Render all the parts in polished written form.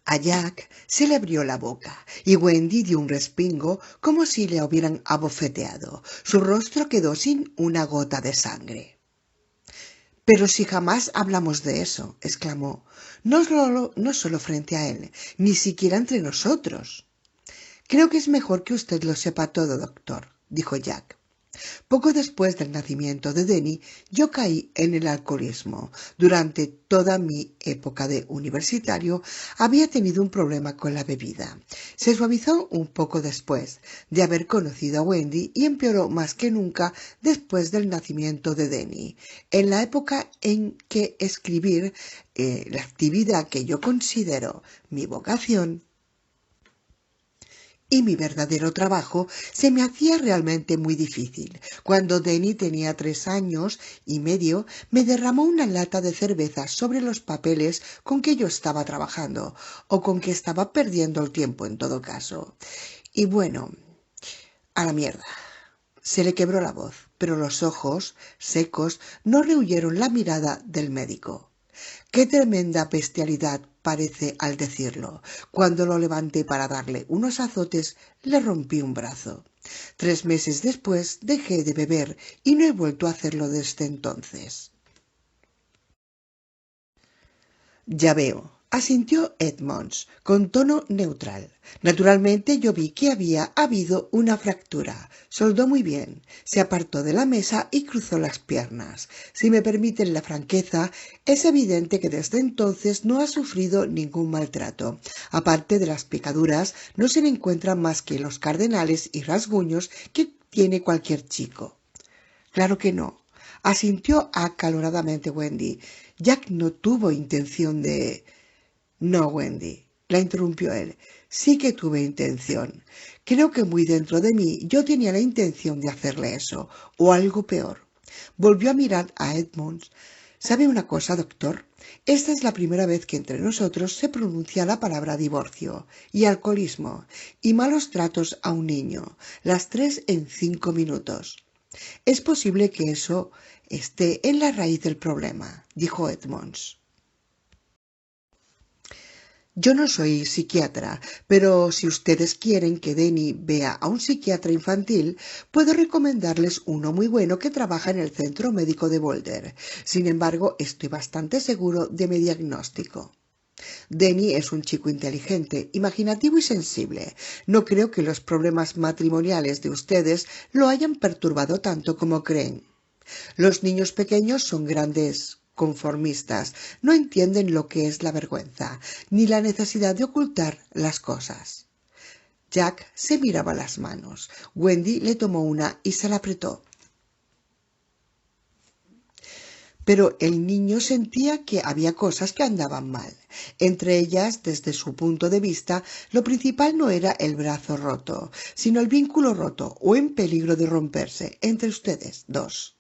A Jack se le abrió la boca y Wendy dio un respingo como si le hubieran abofeteado. Su rostro quedó sin una gota de sangre. «Pero si jamás hablamos de eso», exclamó, «no solo frente a él, ni siquiera entre nosotros». «Creo que es mejor que usted lo sepa todo, doctor», dijo Jack. Poco después del nacimiento de Denny, yo caí en el alcoholismo. Durante toda mi época de universitario había tenido un problema con la bebida. Se suavizó un poco después de haber conocido a Wendy y empeoró más que nunca después del nacimiento de Denny. En la época en que escribir, la actividad que yo considero mi vocación, y mi verdadero trabajo, se me hacía realmente muy difícil. Cuando Denny tenía 3 años y medio, me derramó una lata de cerveza sobre los papeles con que yo estaba trabajando, o con que estaba perdiendo el tiempo en todo caso. Y bueno, a la mierda. Se le quebró la voz, pero los ojos, secos, no rehuyeron la mirada del médico. Qué tremenda bestialidad parece al decirlo. Cuando lo levanté para darle unos azotes, le rompí un brazo. 3 meses después dejé de beber y no he vuelto a hacerlo desde entonces. Ya veo, asintió Edmonds con tono neutral. Naturalmente yo vi que había habido una fractura. Soldó muy bien, se apartó de la mesa y cruzó las piernas. Si me permiten la franqueza, es evidente que desde entonces no ha sufrido ningún maltrato. Aparte de las picaduras, no se le encuentran más que los cardenales y rasguños que tiene cualquier chico. Claro que no, asintió acaloradamente Wendy. Jack no tuvo intención de... No, Wendy, la interrumpió él. Sí que tuve intención. Creo que muy dentro de mí yo tenía la intención de hacerle eso, o algo peor. Volvió a mirar a Edmonds. ¿Sabe una cosa, doctor? Esta es la primera vez que entre nosotros se pronuncia la palabra divorcio, y alcoholismo, y malos tratos a un niño, las 3 en 5 minutos. Es posible que eso esté en la raíz del problema, dijo Edmonds. Yo no soy psiquiatra, pero si ustedes quieren que Denny vea a un psiquiatra infantil, puedo recomendarles uno muy bueno que trabaja en el Centro Médico de Boulder. Sin embargo, estoy bastante seguro de mi diagnóstico. Denny es un chico inteligente, imaginativo y sensible. No creo que los problemas matrimoniales de ustedes lo hayan perturbado tanto como creen. Los niños pequeños son grandes conformistas, no entienden lo que es la vergüenza, ni la necesidad de ocultar las cosas. Jack se miraba las manos. Wendy le tomó una y se la apretó. Pero el niño sentía que había cosas que andaban mal. Entre ellas, desde su punto de vista, lo principal no era el brazo roto, sino el vínculo roto o en peligro de romperse entre ustedes dos.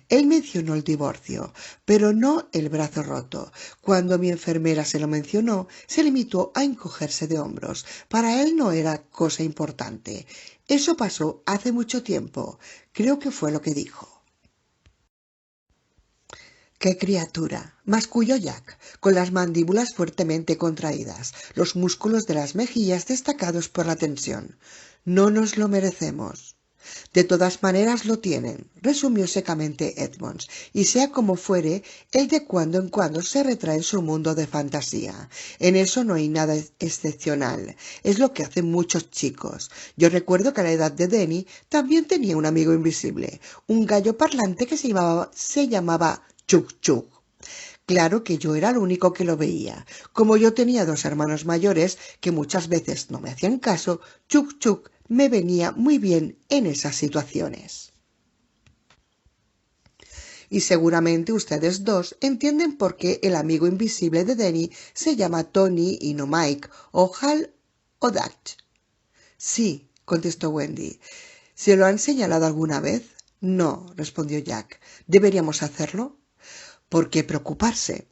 Él mencionó el divorcio, pero no el brazo roto. Cuando mi enfermera se lo mencionó, se limitó a encogerse de hombros. Para él no era cosa importante. Eso pasó hace mucho tiempo. Creo que fue lo que dijo. ¡Qué criatura! Masculló Jack, con las mandíbulas fuertemente contraídas, los músculos de las mejillas destacados por la tensión. No nos lo merecemos. De todas maneras lo tienen, resumió secamente Edmonds, y sea como fuere, él de cuando en cuando se retrae en su mundo de fantasía. En eso no hay nada excepcional, es lo que hacen muchos chicos. Yo recuerdo que a la edad de Denny también tenía un amigo invisible, un gallo parlante que se llamaba Chuk Chuk. Claro que yo era el único que lo veía. Como yo tenía 2 hermanos mayores que muchas veces no me hacían caso, Chuk Chuk me venía muy bien en esas situaciones. Y seguramente ustedes dos entienden por qué el amigo invisible de Denny se llama Tony y no Mike, o Hal o Dutch. Sí, contestó Wendy. ¿Se lo han señalado alguna vez? No, respondió Jack. ¿Deberíamos hacerlo? ¿Por qué preocuparse?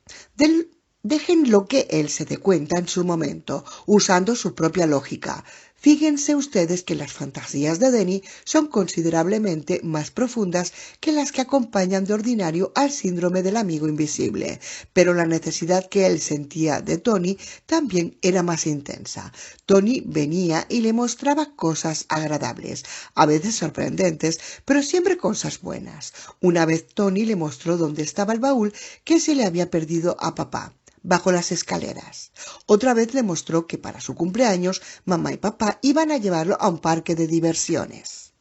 Déjenlo que él se dé cuenta en su momento, usando su propia lógica. Fíjense ustedes que las fantasías de Denny son considerablemente más profundas que las que acompañan de ordinario al síndrome del amigo invisible, pero la necesidad que él sentía de Tony también era más intensa. Tony venía y le mostraba cosas agradables, a veces sorprendentes, pero siempre cosas buenas. Una vez Tony le mostró dónde estaba el baúl que se le había perdido a papá, bajo las escaleras. Otra vez le mostró que para su cumpleaños mamá y papá iban a llevarlo a un parque de diversiones.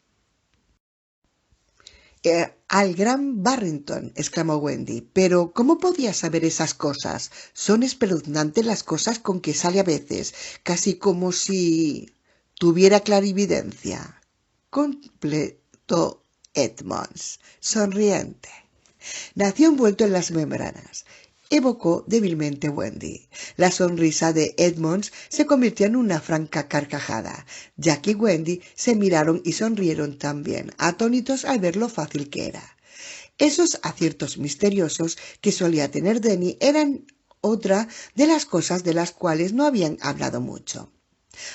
Al gran Barrington, exclamó Wendy. Pero ¿cómo podía saber esas cosas? Son espeluznantes las cosas con que sale a veces, casi como si tuviera clarividencia. Completó Edmonds, sonriente. Nació envuelto en las membranas, evocó débilmente Wendy. La sonrisa de Edmonds se convirtió en una franca carcajada. Jack y Wendy se miraron y sonrieron también, atónitos al ver lo fácil que era. Esos aciertos misteriosos que solía tener Denny eran otra de las cosas de las cuales no habían hablado mucho.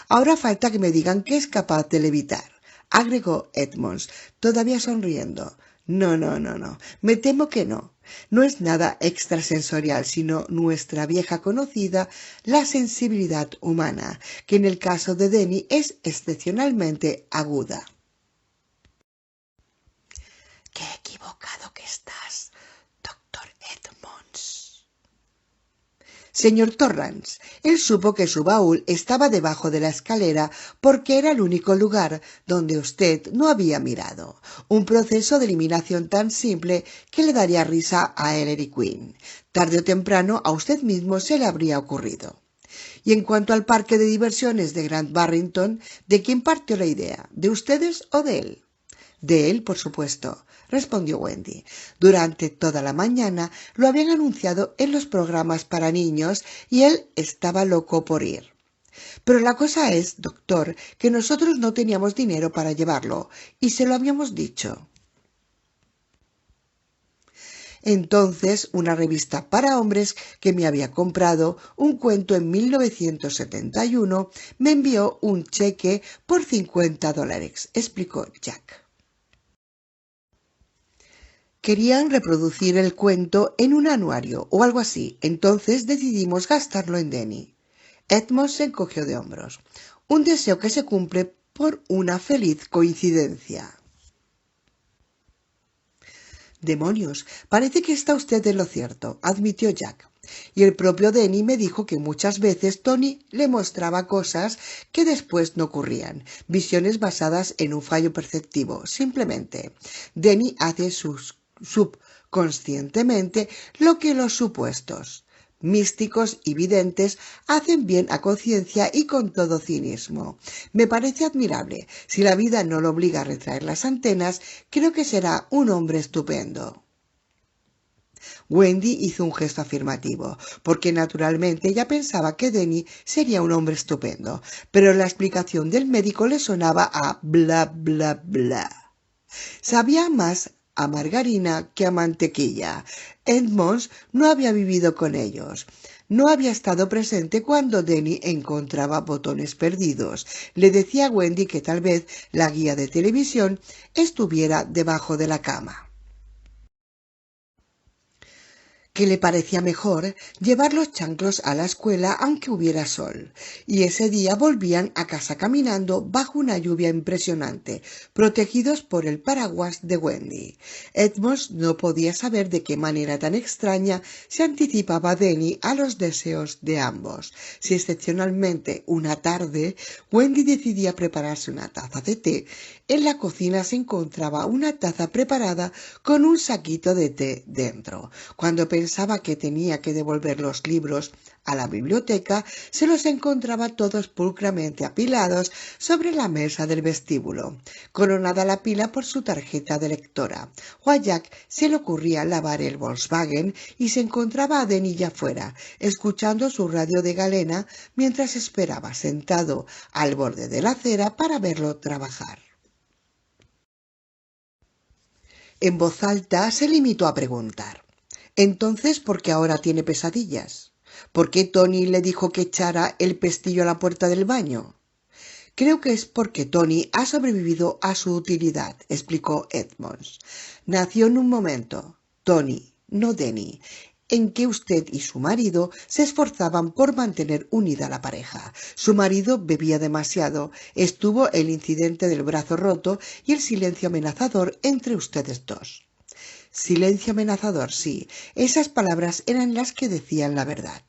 Ahora falta que me digan qué es capaz de levitar, agregó Edmonds, todavía sonriendo. No, no, no, no. Me temo que no. No es nada extrasensorial, sino nuestra vieja conocida, la sensibilidad humana, que en el caso de Denny es excepcionalmente aguda. ¡Qué equivocado que estás, doctor Edmonds! Señor Torrance, él supo que su baúl estaba debajo de la escalera porque era el único lugar donde usted no había mirado. Un proceso de eliminación tan simple que le daría risa a Ellery Queen. Tarde o temprano a usted mismo se le habría ocurrido. Y en cuanto al parque de diversiones de Grand Barrington, ¿de quién partió la idea? ¿De ustedes o de él? De él, por supuesto, respondió Wendy. Durante toda la mañana lo habían anunciado en los programas para niños y él estaba loco por ir. Pero la cosa es, doctor, que nosotros no teníamos dinero para llevarlo y se lo habíamos dicho. Entonces, una revista para hombres que me había comprado un cuento en 1971 me envió un cheque por $50, explicó Jack. Querían reproducir el cuento en un anuario o algo así, entonces decidimos gastarlo en Denny. Edmonds se encogió de hombros. Un deseo que se cumple por una feliz coincidencia. Demonios, parece que está usted en lo cierto, admitió Jack. Y el propio Denny me dijo que muchas veces Tony le mostraba cosas que después no ocurrían, visiones basadas en un fallo perceptivo, simplemente. Denny hace subconscientemente lo que los supuestos místicos y videntes hacen bien a conciencia y con todo cinismo. Me parece admirable. Si la vida no lo obliga a retraer las antenas, creo que será un hombre estupendo. Wendy hizo un gesto afirmativo, porque naturalmente ella pensaba que Denny sería un hombre estupendo, pero la explicación del médico le sonaba a bla bla bla. Sabía más a margarina que a mantequilla. Edmonds no había vivido con ellos. No había estado presente cuando Denny encontraba botones perdidos. Le decía a Wendy que tal vez la guía de televisión estuviera debajo de la cama. Que le parecía mejor llevar los chanclos a la escuela aunque hubiera sol, y ese día volvían a casa caminando bajo una lluvia impresionante, protegidos por el paraguas de Wendy. Edmonds no podía saber de qué manera tan extraña se anticipaba Denny a los deseos de ambos. Si excepcionalmente una tarde Wendy decidía prepararse una taza de té, en la cocina se encontraba una taza preparada con un saquito de té dentro. Cuando pensaba que tenía que devolver los libros a la biblioteca, se los encontraba todos pulcramente apilados sobre la mesa del vestíbulo, coronada la pila por su tarjeta de lectora. O a Jack se le ocurría lavar el Volkswagen y se encontraba a Denny ya fuera, escuchando su radio de galena mientras esperaba sentado al borde de la acera para verlo trabajar. En voz alta se limitó a preguntar: «Entonces, ¿por qué ahora tiene pesadillas? ¿Por qué Tony le dijo que echara el pestillo a la puerta del baño? Creo que es porque Tony ha sobrevivido a su utilidad, explicó Edmonds. Nació en un momento, Tony, no Denny, en que usted y su marido se esforzaban por mantener unida la pareja. Su marido bebía demasiado, estuvo el incidente del brazo roto y el silencio amenazador entre ustedes dos. Silencio amenazador, sí, esas palabras eran las que decían la verdad.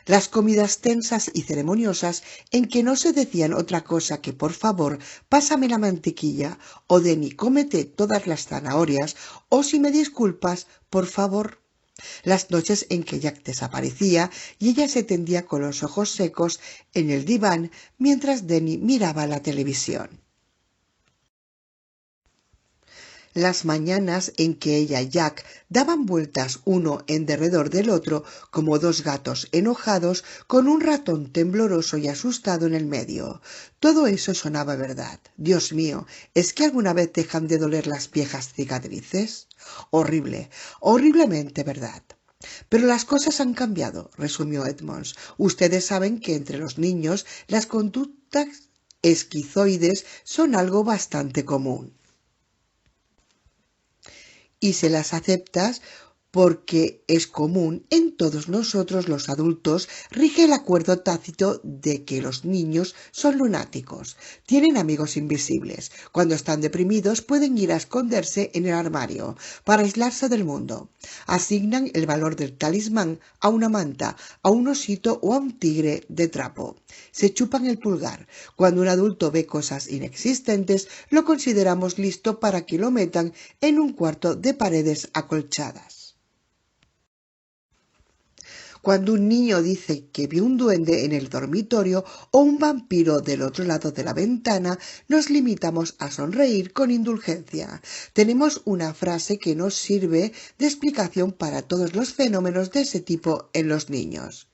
Las comidas tensas y ceremoniosas en que no se decían otra cosa que por favor, pásame la mantequilla, o Denny, cómete todas las zanahorias, o si me disculpas, por favor. Las noches en que Jack desaparecía y ella se tendía con los ojos secos en el diván mientras Denny miraba la televisión. Las mañanas en que ella y Jack daban vueltas uno en derredor del otro como dos gatos enojados con un ratón tembloroso y asustado en el medio. Todo eso sonaba verdad. Dios mío, ¿es que alguna vez dejan de doler las viejas cicatrices? Horrible, horriblemente verdad. Pero las cosas han cambiado, resumió Edmonds. Ustedes saben que entre los niños las conductas esquizoides son algo bastante común. Y se las aceptas porque es común en todos nosotros los adultos, rige el acuerdo tácito de que los niños son lunáticos, tienen amigos invisibles. Cuando están deprimidos pueden ir a esconderse en el armario para aislarse del mundo. Asignan el valor del talismán a una manta, a un osito o a un tigre de trapo. Se chupan el pulgar. Cuando un adulto ve cosas inexistentes, lo consideramos listo para que lo metan en un cuarto de paredes acolchadas. Cuando un niño dice que vio un duende en el dormitorio o un vampiro del otro lado de la ventana, nos limitamos a sonreír con indulgencia. Tenemos una frase que nos sirve de explicación para todos los fenómenos de ese tipo en los niños.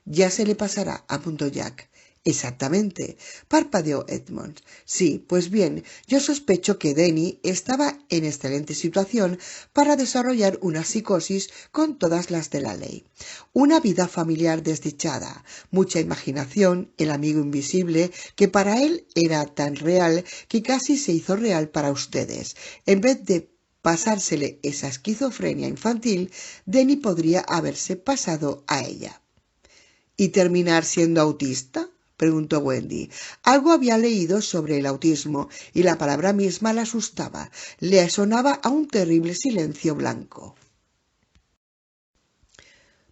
Ya se le pasará, apuntó Jack. Exactamente, parpadeó Edmonds. Sí, pues bien, yo sospecho que Denny estaba en excelente situación para desarrollar una psicosis con todas las de la ley. Una vida familiar desdichada, mucha imaginación, el amigo invisible, que para él era tan real que casi se hizo real para ustedes. En vez de pasársele esa esquizofrenia infantil, Denny podría haberse pasado a ella. ¿Y terminar siendo autista?, preguntó Wendy. Algo había leído sobre el autismo y la palabra misma la asustaba. Le sonaba a un terrible silencio blanco.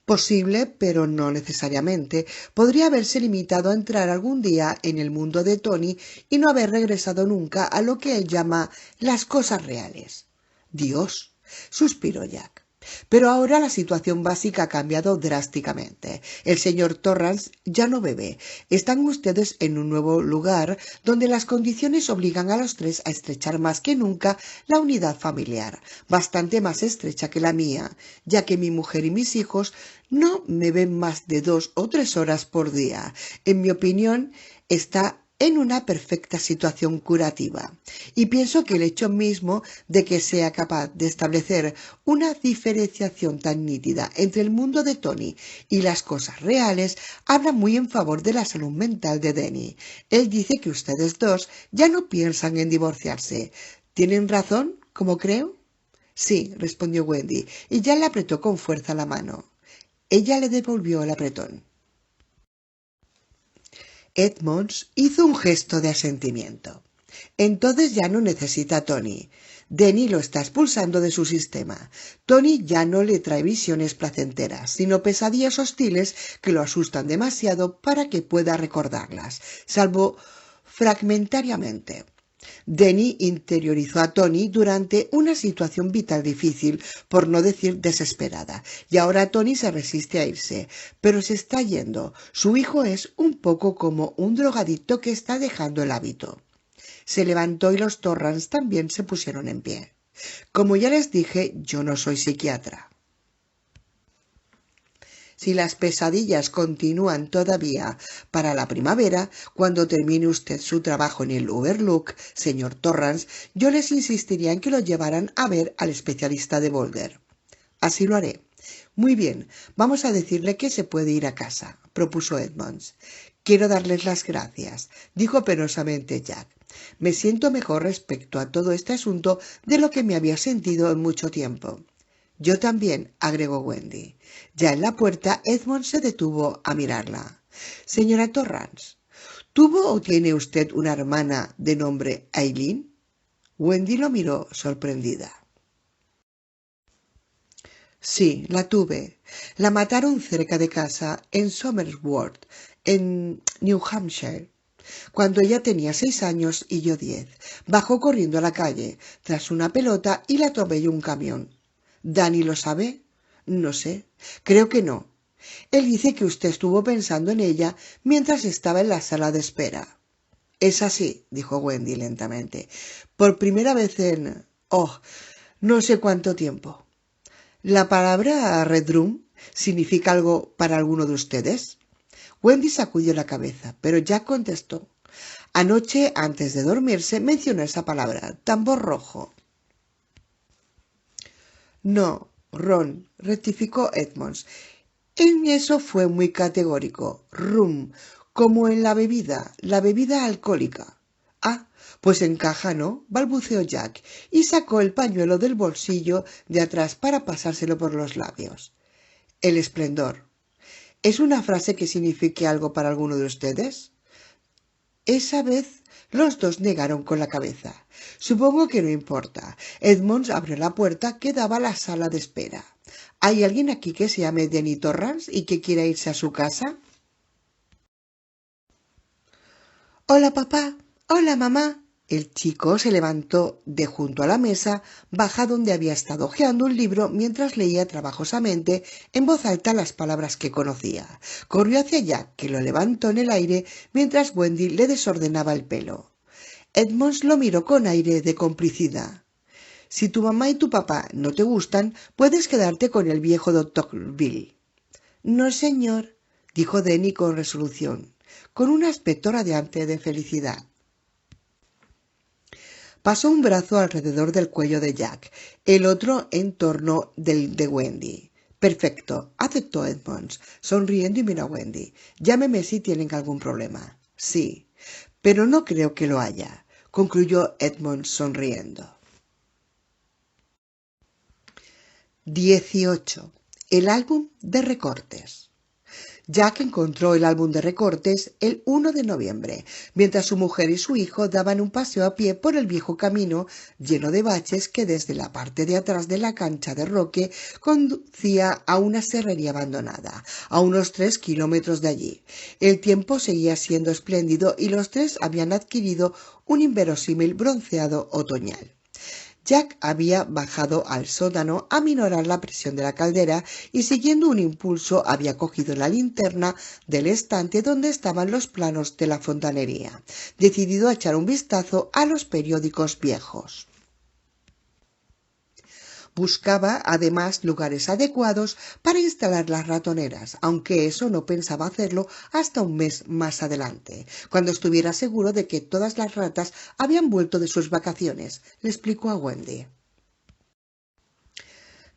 Posible, pero no necesariamente. Podría haberse limitado a entrar algún día en el mundo de Tony y no haber regresado nunca a lo que él llama las cosas reales. Dios, suspiró Jack. Pero ahora la situación básica ha cambiado drásticamente. El señor Torrance ya no bebe. Están ustedes en un nuevo lugar donde las condiciones obligan a los tres a estrechar más que nunca la unidad familiar, bastante más estrecha que la mía, ya que mi mujer y mis hijos no me ven más de 2 o 3 horas por día. En mi opinión, está en una perfecta situación curativa, y pienso que el hecho mismo de que sea capaz de establecer una diferenciación tan nítida entre el mundo de Tony y las cosas reales habla muy en favor de la salud mental de Denny. Él dice que ustedes dos ya no piensan en divorciarse. ¿Tienen razón, como creo? Sí, respondió Wendy, y ya le apretó con fuerza la mano. Ella le devolvió el apretón. Edmonds hizo un gesto de asentimiento. Entonces ya no necesita a Tony. Denny lo está expulsando de su sistema. Tony ya no le trae visiones placenteras, sino pesadillas hostiles que lo asustan demasiado para que pueda recordarlas, salvo fragmentariamente. Denny interiorizó a Tony durante una situación vital difícil, por no decir desesperada, y ahora Tony se resiste a irse, pero se está yendo. Su hijo es un poco como un drogadicto que está dejando el hábito. Se levantó y los Torrance también se pusieron en pie. Como ya les dije, yo no soy psiquiatra. Si las pesadillas continúan todavía para la primavera, cuando termine usted su trabajo en el Overlook, señor Torrance, yo les insistiría en que lo llevaran a ver al especialista de Boulder. Así lo haré. Muy bien, vamos a decirle que se puede ir a casa, propuso Edmonds. Quiero darles las gracias, dijo penosamente Jack. Me siento mejor respecto a todo este asunto de lo que me había sentido en mucho tiempo. Yo también, agregó Wendy. Ya en la puerta, Edmonds se detuvo a mirarla. Señora Torrance, ¿tuvo o tiene usted una hermana de nombre Aileen? Wendy lo miró sorprendida. Sí, la tuve. La mataron cerca de casa, en Somersworth, en New Hampshire, cuando ella tenía 6 años y yo 10. Bajó corriendo a la calle, tras una pelota, y la atropelló un camión. ¿Danny lo sabe? No sé. Creo que no. Él dice que usted estuvo pensando en ella mientras estaba en la sala de espera. Es así, dijo Wendy lentamente. Por primera vez en... oh, no sé cuánto tiempo. ¿La palabra Red Room significa algo para alguno de ustedes? Wendy sacudió la cabeza, pero Jack contestó. Anoche, antes de dormirse, mencionó esa palabra, tambor rojo. No, Ron, rectificó Edmonds. En eso fue muy categórico. Rum, como en la bebida alcohólica. Ah, pues encaja, ¿no? Balbuceó Jack y sacó el pañuelo del bolsillo de atrás para pasárselo por los labios. El esplendor. ¿Es una frase que signifique algo para alguno de ustedes? Esa vez los dos negaron con la cabeza. Supongo que no importa. Edmonds abrió la puerta que daba a la sala de espera. ¿Hay alguien aquí que se llame Danny Torrance y que quiera irse a su casa? Hola, papá. Hola, mamá. El chico se levantó de junto a la mesa, baja donde había estado hojeando un libro mientras leía trabajosamente en voz alta las palabras que conocía. Corrió hacia Jack, que lo levantó en el aire mientras Wendy le desordenaba el pelo. Edmonds lo miró con aire de complicidad. Si tu mamá y tu papá no te gustan, puedes quedarte con el viejo doctor Bill. No, señor, dijo Denny con resolución, con un aspecto radiante de felicidad. Pasó un brazo alrededor del cuello de Jack, el otro en torno del de Wendy. Perfecto, aceptó Edmonds, sonriendo y miró a Wendy. Llámeme si tienen algún problema. Sí, pero no creo que lo haya, concluyó Edmonds sonriendo. 18. El álbum de recortes. Jack encontró el álbum de recortes el 1 de noviembre, mientras su mujer y su hijo daban un paseo a pie por el viejo camino lleno de baches que desde la parte de atrás de la cancha de Roque conducía a una serrería abandonada, a unos 3 kilómetros de allí. El tiempo seguía siendo espléndido y los tres habían adquirido un inverosímil bronceado otoñal. Jack había bajado al sótano a minorar la presión de la caldera y, siguiendo un impulso, había cogido la linterna del estante donde estaban los planos de la fontanería, decidido a echar un vistazo a los periódicos viejos. Buscaba, además, lugares adecuados para instalar las ratoneras, aunque eso no pensaba hacerlo hasta un mes más adelante, cuando estuviera seguro de que todas las ratas habían vuelto de sus vacaciones, le explicó a Wendy.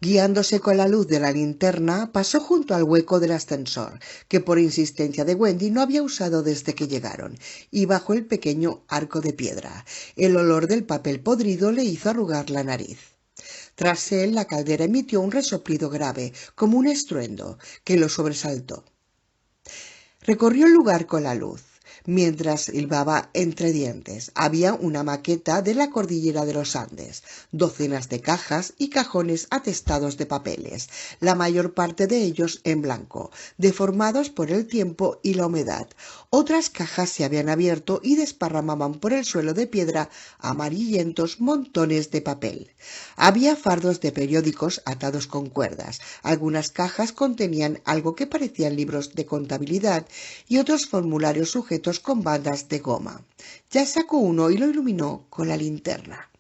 Guiándose con la luz de la linterna, pasó junto al hueco del ascensor, que por insistencia de Wendy no había usado desde que llegaron, y bajo el pequeño arco de piedra. El olor del papel podrido le hizo arrugar la nariz. Tras él, la caldera emitió un resoplido grave, como un estruendo, que lo sobresaltó. Recorrió el lugar con la luz. Mientras silbaba entre dientes, había una maqueta de la cordillera de los Andes, docenas de cajas y cajones atestados de papeles, la mayor parte de ellos en blanco, deformados por el tiempo y la humedad. Otras cajas se habían abierto y desparramaban por el suelo de piedra amarillentos montones de papel. Había fardos de periódicos atados con cuerdas. Algunas cajas contenían algo que parecían libros de contabilidad y otros formularios sujetos con bandas de goma. Ya sacó uno y lo iluminó con la linterna.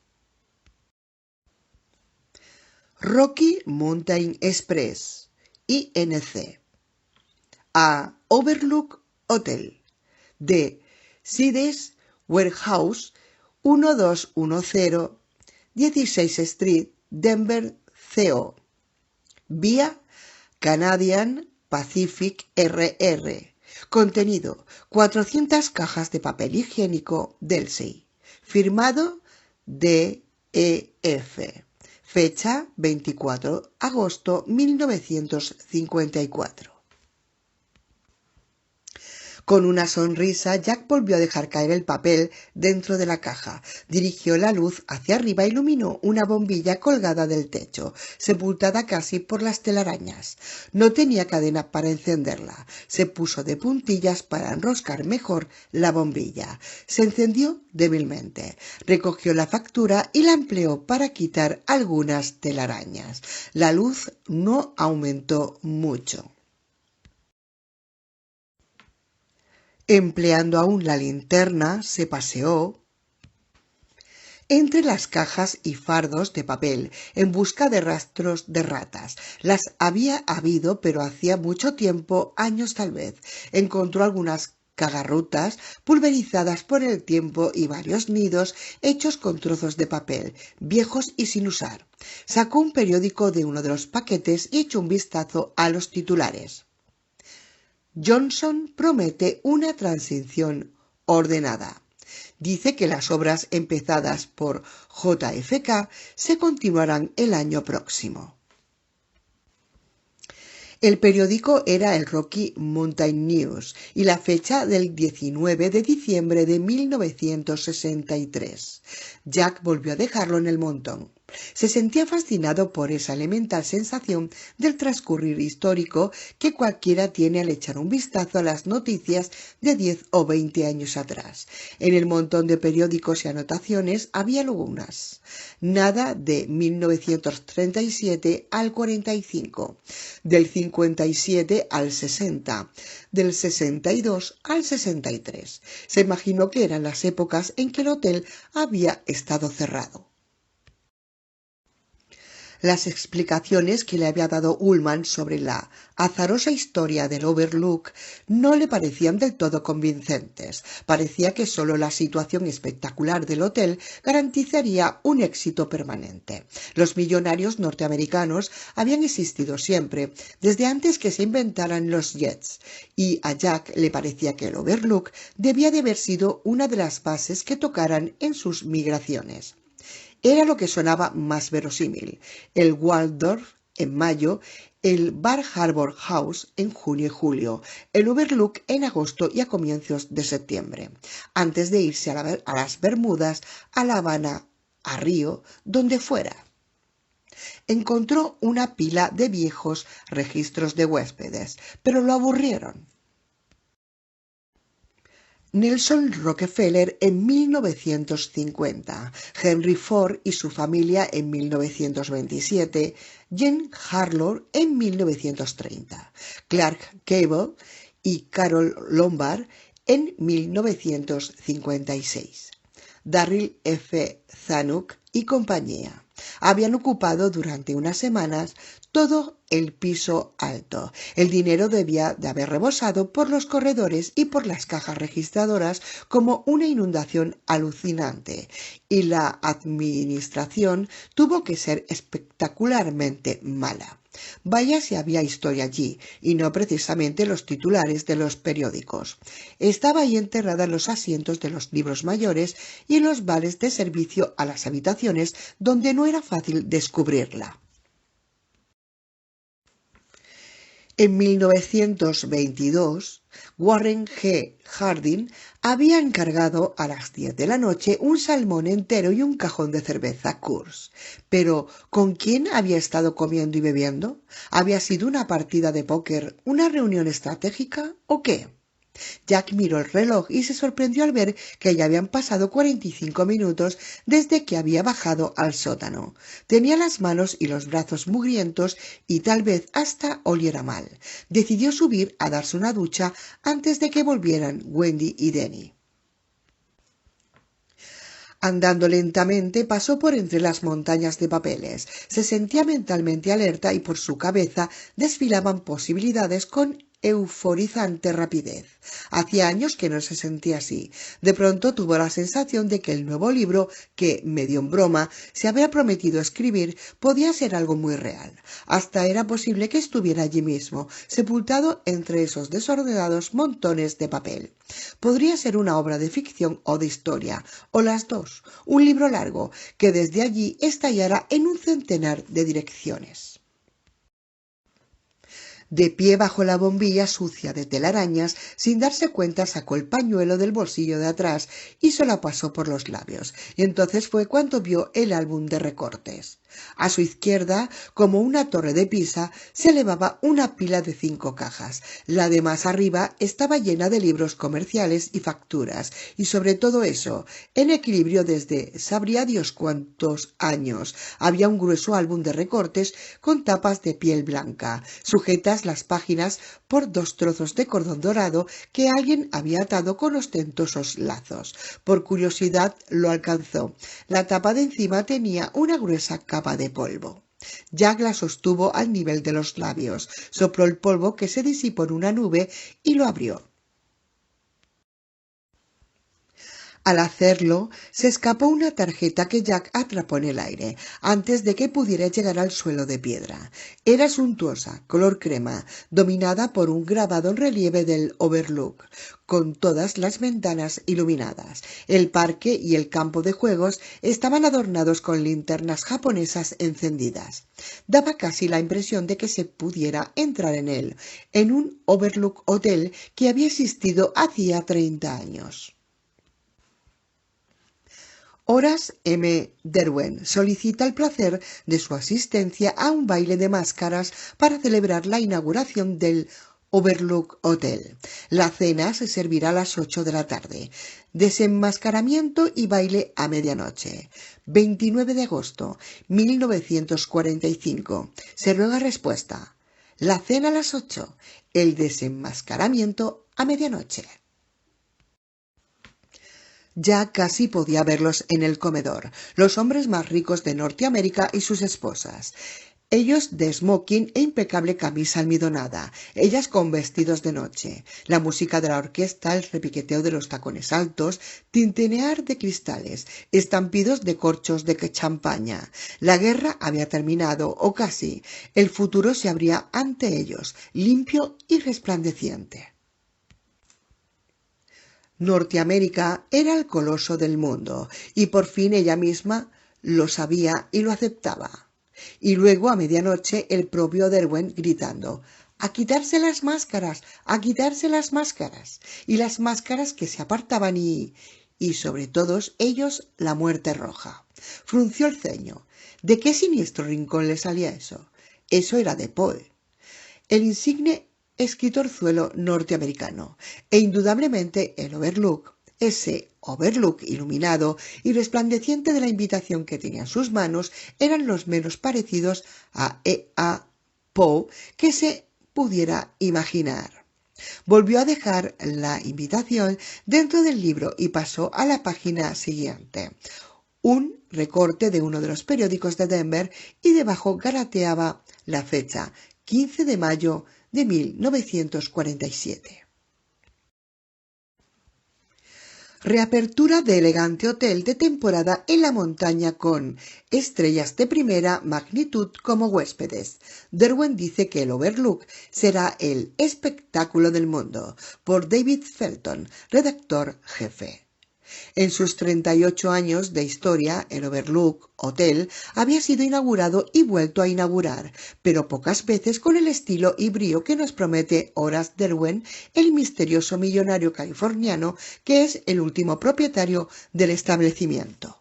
Rocky Mountain Express, INC, a Overlook Hotel, de Sidney Warehouse, 1210 16 Street, Denver, CO. Vía Canadian Pacific RR. Contenido: 400 cajas de papel higiénico Delsey. Firmado DEF. Fecha 24 de agosto 1954. Con una sonrisa, Jack volvió a dejar caer el papel dentro de la caja. Dirigió la luz hacia arriba e iluminó una bombilla colgada del techo, sepultada casi por las telarañas. No tenía cadena para encenderla. Se puso de puntillas para enroscar mejor la bombilla. Se encendió débilmente. Recogió la factura y la empleó para quitar algunas telarañas. La luz no aumentó mucho. Empleando aún la linterna, se paseó entre las cajas y fardos de papel en busca de rastros de ratas. Las había habido, pero hacía mucho tiempo, años tal vez. Encontró algunas cagarrutas pulverizadas por el tiempo y varios nidos hechos con trozos de papel, viejos y sin usar. Sacó un periódico de uno de los paquetes y echó un vistazo a los titulares. Johnson promete una transición ordenada. Dice que las obras empezadas por JFK se continuarán el año próximo. El periódico era el Rocky Mountain News y la fecha del 19 de diciembre de 1963. Jack volvió a dejarlo en el montón. Se sentía fascinado por esa elemental sensación del transcurrir histórico que cualquiera tiene al echar un vistazo a las noticias de 10 o 20 años atrás. En el montón de periódicos y anotaciones había lagunas. Nada de 1937 al 45, del 57 al 60, del 62 al 63. Se imaginó que eran las épocas en que el hotel había estado cerrado. Las explicaciones que le había dado Ullman sobre la azarosa historia del Overlook no le parecían del todo convincentes. Parecía que solo la situación espectacular del hotel garantizaría un éxito permanente. Los millonarios norteamericanos habían existido siempre, desde antes que se inventaran los jets, y a Jack le parecía que el Overlook debía de haber sido una de las bases que tocaran en sus migraciones. Era lo que sonaba más verosímil: el Waldorf en mayo, el Bar Harbor House en junio y julio, el Overlook en agosto y a comienzos de septiembre, antes de irse a las Bermudas, a La Habana, a Río, donde fuera. Encontró una pila de viejos registros de huéspedes, pero lo aburrieron. Nelson Rockefeller en 1950, Henry Ford y su familia en 1927, Jean Harlow en 1930, Clark Gable y Carol Lombard en 1956. Darryl F. Zanuck y compañía habían ocupado durante unas semanas todo el piso alto. El dinero debía de haber rebosado por los corredores y por las cajas registradoras como una inundación alucinante, y la administración tuvo que ser espectacularmente mala. Vaya si había historia allí, y no precisamente los titulares de los periódicos. Estaba ahí enterrada en los asientos de los libros mayores y en los vales de servicio a las habitaciones donde no era fácil descubrirla. En 1922, Warren G. Harding había encargado a las 10 de la noche un salmón entero y un cajón de cerveza Coors. Pero, ¿con quién había estado comiendo y bebiendo? ¿Había sido una partida de póker, una reunión estratégica o qué? Jack miró el reloj y se sorprendió al ver que ya habían pasado 45 minutos desde que había bajado al sótano. Tenía las manos y los brazos mugrientos y tal vez hasta oliera mal. Decidió subir a darse una ducha antes de que volvieran Wendy y Denny. Andando lentamente pasó por entre las montañas de papeles. Se sentía mentalmente alerta y por su cabeza desfilaban posibilidades con euforizante rapidez. Hacía años que no se sentía así. De pronto tuvo la sensación de que el nuevo libro, que, medio en broma, se había prometido escribir, podía ser algo muy real. Hasta era posible que estuviera allí mismo, sepultado entre esos desordenados montones de papel. Podría ser una obra de ficción o de historia, o las dos, un libro largo, que desde allí estallara en un centenar de direcciones. De pie bajo la bombilla sucia de telarañas, sin darse cuenta sacó el pañuelo del bolsillo de atrás y se lo pasó por los labios, y entonces fue cuando vio el álbum de recortes. A su izquierda, como una torre de Pisa, se elevaba una pila de 5 cajas. La de más arriba estaba llena de libros comerciales y facturas, y sobre todo eso, en equilibrio desde sabría Dios cuántos años, había un grueso álbum de recortes con tapas de piel blanca, sujetas las páginas por 2 trozos de cordón dorado que alguien había atado con ostentosos lazos. Por curiosidad lo alcanzó. La tapa de encima tenía una gruesa capa de polvo. Jack la sostuvo al nivel de los labios, sopló el polvo que se disipó en una nube y lo abrió. Al hacerlo, se escapó una tarjeta que Jack atrapó en el aire, antes de que pudiera llegar al suelo de piedra. Era suntuosa, color crema, dominada por un grabado en relieve del Overlook, con todas las ventanas iluminadas. El parque y el campo de juegos estaban adornados con linternas japonesas encendidas. Daba casi la impresión de que se pudiera entrar en él, en un Overlook Hotel que había existido hacía 30 años. Horace M. Derwent solicita el placer de su asistencia a un baile de máscaras para celebrar la inauguración del Overlook Hotel. La cena se servirá a las 8 de la tarde. Desenmascaramiento y baile a medianoche. 29 de agosto, 1945. Se ruega respuesta. La cena a las 8. El desenmascaramiento a medianoche. Ya casi podía verlos en el comedor, los hombres más ricos de Norteamérica y sus esposas. Ellos de smoking e impecable camisa almidonada, ellas con vestidos de noche, la música de la orquesta, el repiqueteo de los tacones altos, tintinear de cristales, estampidos de corchos de champaña. La guerra había terminado, o casi. El futuro se abría ante ellos, limpio y resplandeciente. Norteamérica era el coloso del mundo, y por fin ella misma lo sabía y lo aceptaba. Y luego a medianoche el propio Derwent gritando: «¡A quitarse las máscaras! ¡A quitarse las máscaras!» Y las máscaras que se apartaban y sobre todos ellos la muerte roja. Frunció el ceño. ¿De qué siniestro rincón le salía eso? Eso era de Poe, el insigne escritorzuelo norteamericano, e indudablemente el Overlook, ese Overlook iluminado y resplandeciente de la invitación que tenía en sus manos, eran los menos parecidos a E.A. Poe que se pudiera imaginar. Volvió a dejar la invitación dentro del libro y pasó a la página siguiente. Un recorte de uno de los periódicos de Denver y debajo garateaba la fecha: 15 de mayo de 1947. Reapertura de elegante hotel de temporada en la montaña con estrellas de primera magnitud como huéspedes. Derwent dice que el Overlook será el espectáculo del mundo, por David Felton, redactor jefe. En sus 38 años de historia, el Overlook Hotel había sido inaugurado y vuelto a inaugurar, pero pocas veces con el estilo y brío que nos promete Horace Derwent, el misterioso millonario californiano que es el último propietario del establecimiento.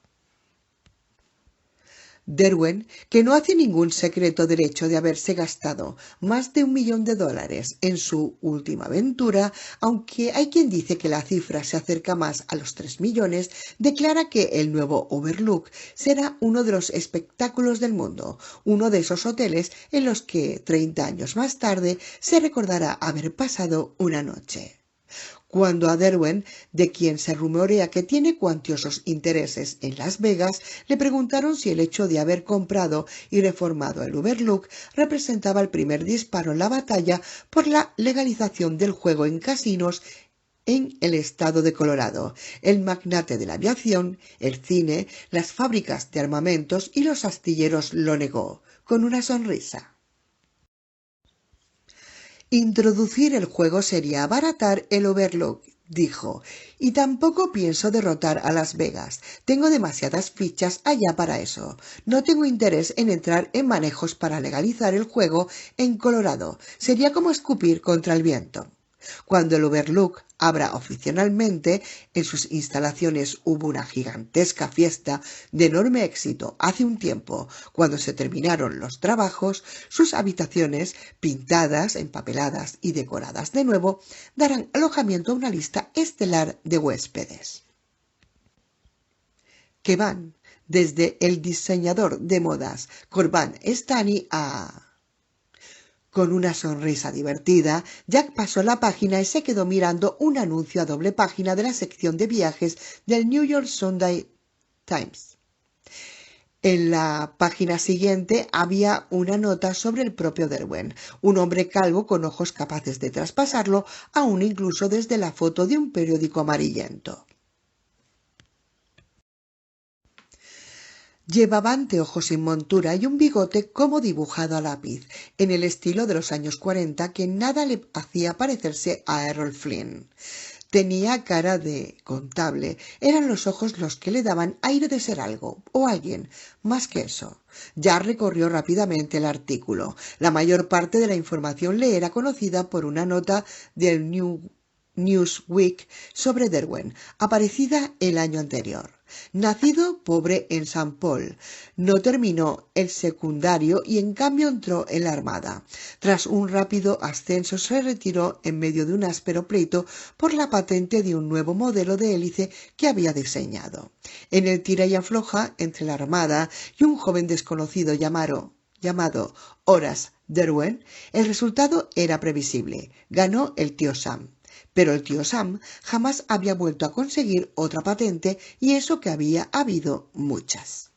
Derwent, que no hace ningún secreto del hecho de haberse gastado más de $1 millón en su última aventura, aunque hay quien dice que la cifra se acerca más a los 3 millones, declara que el nuevo Overlook será uno de los espectáculos del mundo, uno de esos hoteles en los que 30 años más tarde se recordará haber pasado una noche. Cuando a Derwent, de quien se rumorea que tiene cuantiosos intereses en Las Vegas, le preguntaron si el hecho de haber comprado y reformado el Overlook representaba el primer disparo en la batalla por la legalización del juego en casinos en el estado de Colorado, el magnate de la aviación, el cine, las fábricas de armamentos y los astilleros lo negó, con una sonrisa. Introducir el juego sería abaratar el Overlook, dijo, y tampoco pienso derrotar a Las Vegas. Tengo demasiadas fichas allá para eso. No tengo interés en entrar en manejos para legalizar el juego en Colorado. Sería como escupir contra el viento. Cuando el Overlook abra oficialmente, en sus instalaciones hubo una gigantesca fiesta de enorme éxito hace un tiempo. Cuando se terminaron los trabajos, sus habitaciones, pintadas, empapeladas y decoradas de nuevo, darán alojamiento a una lista estelar de huéspedes, que van desde el diseñador de modas Corbin Stanley a... Con una sonrisa divertida, Jack pasó la página y se quedó mirando un anuncio a doble página de la sección de viajes del New York Sunday Times. En la página siguiente había una nota sobre el propio Derwent, un hombre calvo con ojos capaces de traspasarlo, aún incluso desde la foto de un periódico amarillento. Llevaba anteojos sin montura y un bigote como dibujado a lápiz, en el estilo de los años 40 que nada le hacía parecerse a Errol Flynn. Tenía cara de contable, eran los ojos los que le daban aire de ser algo o alguien, más que eso. Ya recorrió rápidamente el artículo. La mayor parte de la información le era conocida por una nota del Newsweek sobre Derwent, aparecida el año anterior. Nacido pobre en St. Paul, no terminó el secundario y en cambio entró en la Armada. Tras un rápido ascenso se retiró en medio de un áspero pleito por la patente de un nuevo modelo de hélice que había diseñado. En el tira y afloja entre la Armada y un joven desconocido llamado Horace Derwent, el resultado era previsible. Ganó el tío Sam. Pero el tío Sam jamás había vuelto a conseguir otra patente, y eso que había habido muchas.